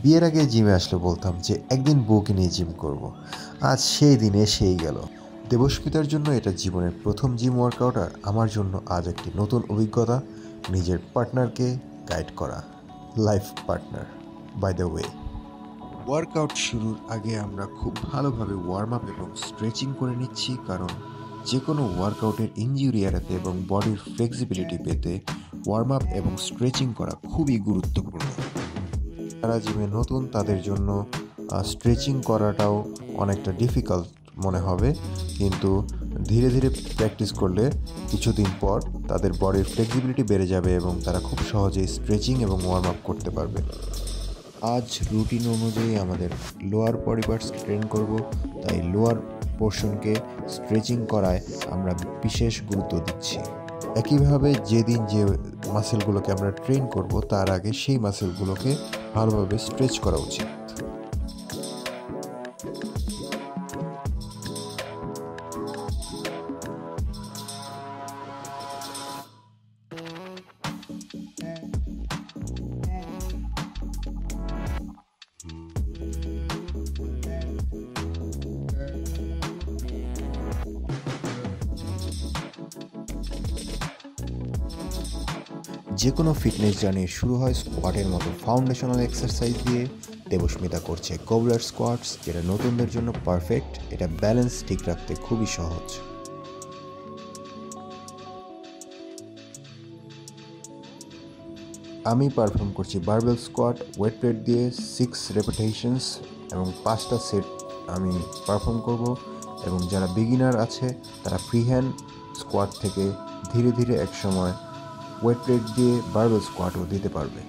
বিয়ের আগে জিমে আসলে বলতাম যে একদিন বউকে নিয়ে জিম করব। আজ সেই দিন এসেই গেল। দেবস্মিতার জন্য এটা জীবনের প্রথম জিম ওয়ার্কআউট, আর আমার জন্য আজ একটি নতুন অভিজ্ঞতা, নিজের পার্টনারকে গাইড করা। Life partner, by the way. Workout শুরুর আগে আমরা খুব ভালোভাবে ওয়ার্ম আপ এবং স্ট্রেচিং করে নিচ্ছি, কারণ যে কোনো ওয়ার্কআউটের ইনজুরি এড়াতে এবং বডির ফ্লেক্সিবিলিটি পেতে ওয়ার্ম আপ এবং স্ট্রেচিং করা খুবই গুরুত্বপূর্ণ। যারা জিমে নতুন তাদের জন্য স্ট্রেচিং করাটাও অনেকটা ডিফিকাল্ট মনে হবে, কিন্তু ধীরে ধীরে প্র্যাকটিস করলে কিছুদিন পর তাদের বডির ফ্লেক্সিবিলিটি বেড়ে যাবে এবং তারা খুব সহজেই স্ট্রেচিং এবং ওয়ার্ম আপ করতে পারবে। আজ রুটিন অনুযায়ী আমাদের লোয়ার বডি পার্টস ট্রেন করব, তাই লোয়ার পোর্শনকে স্ট্রেচিং করায় আমরা বিশেষ গুরুত্ব দিচ্ছি। একইভাবে যেদিন যে মাসেলগুলোকে আমরা ট্রেন করব তার আগে সেই মাসেলগুলোকে ভালোভাবে স্ট্রেচ করা উচিত। যে কোনো ফিটনেস জার্নি শুরু হয় স্কোয়াটের মতো ফাউন্ডেশনাল এক্সারসাইজ দিয়ে। দেবস্মিতা করছে কোবলার স্কোয়াটস, যেটা নতুনদের জন্য পারফেক্ট। এটা ব্যালেন্স ঠিক রাখতে খুবই সহজ। আমি পারফর্ম করছি বারবেল স্কোয়াট ওয়েট প্লেট দিয়ে 6 রেপিটেশনস এবং 5টা সেট আমি পারফর্ম করব। এবং যারা বিগিনার আছে তারা ফ্রি হ্যান্ড স্কোয়াট থেকে ধীরে ধীরে এক সময় ওয়েট প্লেট দিয়ে বারবেল স্কোয়াটও দিতে পারবে।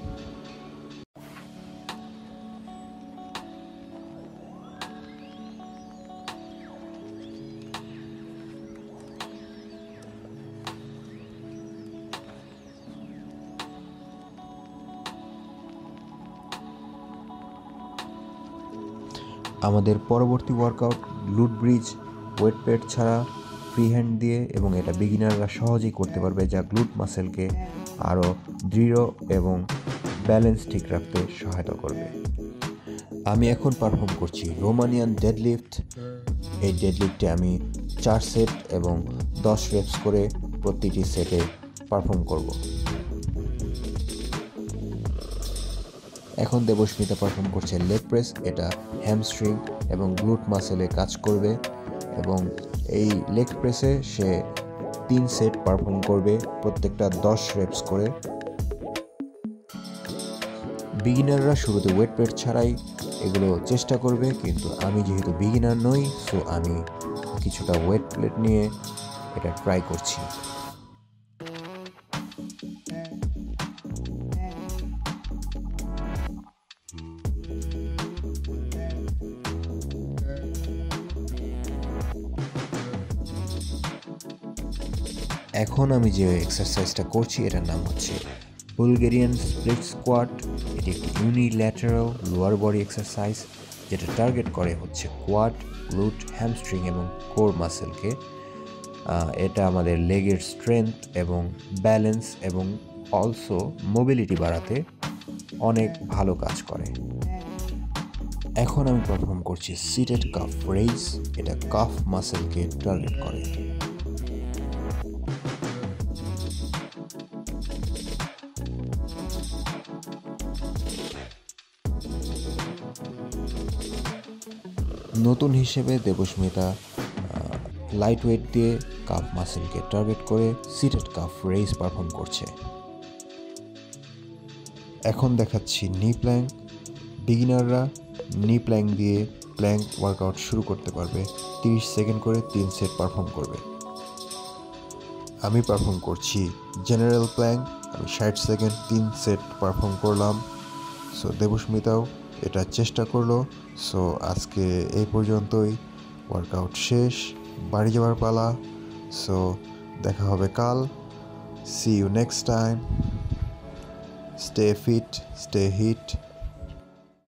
আমাদের পরবর্তী workout glute bridge weight plate ছাড়া ফ্রি হ্যান্ড দিয়ে, এবং এটা বিগিনাররা সহজেই করতে পারবে, যা গ্লুট মাসেলকে আরও দৃঢ় এবং ব্যালেন্স ঠিক রাখতে সহায়তা করবে। আমি এখন পারফর্ম করছি রোমানিয়ান ডেডলিফট। এই ডেডলিফটে আমি 4 সেট এবং 10 রেপস করে প্রতিটি সেটে পারফর্ম করব। এখন দেবস্মিতা পারফর্ম করছে লেগ প্রেস। এটা হ্যামস্ট্রিং এবং গ্লুট মাসেলে কাজ করবে, এবং এই লেগ প্রেসে সে 3 সেট পারফর্ম করবে, প্রত্যেকটা 10 রেপস করে। বিগিনাররা শুরুতে ওয়েট প্লেট ছাড়াই এগুলো চেষ্টা করবে, কিন্তু আমি যেহেতু বিগিনার নই, সো আমি কিছুটা ওয়েট প্লেট নিয়ে এটা ট্রাই করছি। এখন আমি যে এক্সারসাইজটা করছি এটার নাম হচ্ছে বুলগেরিয়ান স্প্লিট স্কোয়াট। এটি একটি ইউনিল্যাটারাল লোয়ার বডি এক্সারসাইজ, যেটা টার্গেট করে হচ্ছে কোয়াড, গ্লুট, হ্যামস্ট্রিং এবং কোর মাসেলকে। এটা আমাদের লেগের স্ট্রেংথ এবং ব্যালেন্স এবং অলসো মোবিলিটি বাড়াতে অনেক ভালো কাজ করে। এখন আমি পারফর্ম করছি সিটেড কাফ রেইজ। এটা কাফ মাসেলকে টার্গেট করে। নতুন হিসেবে দেবস্মিতা লাইট ওয়েট দিয়ে কাফ মাসেলকে টার্গেট করে সিটেড কাফ রেইজ পারফর্ম করছে। এখন দেখাচ্ছি নি প্ল্যাঙ্ক। বিগিনাররা নি প্ল্যাঙ্ক দিয়ে প্ল্যাঙ্ক ওয়ার্কআউট শুরু করতে পারবে। 30 সেকেন্ড করে 3 সেট পারফর্ম করবে। আমি পারফর্ম করছি জেনারেল প্ল্যাঙ্ক। আমি 60 সেকেন্ড 3 সেট পারফর্ম করলাম। সো দেবস্মিতাও এটা চেষ্টা করলো। সো আজকে এই পর্যন্তই, ওয়ার্কআউট শেষ, বাড়ি যাওয়ার পালা। সো দেখা হবে কাল। See you next time. Stay fit, stay hit.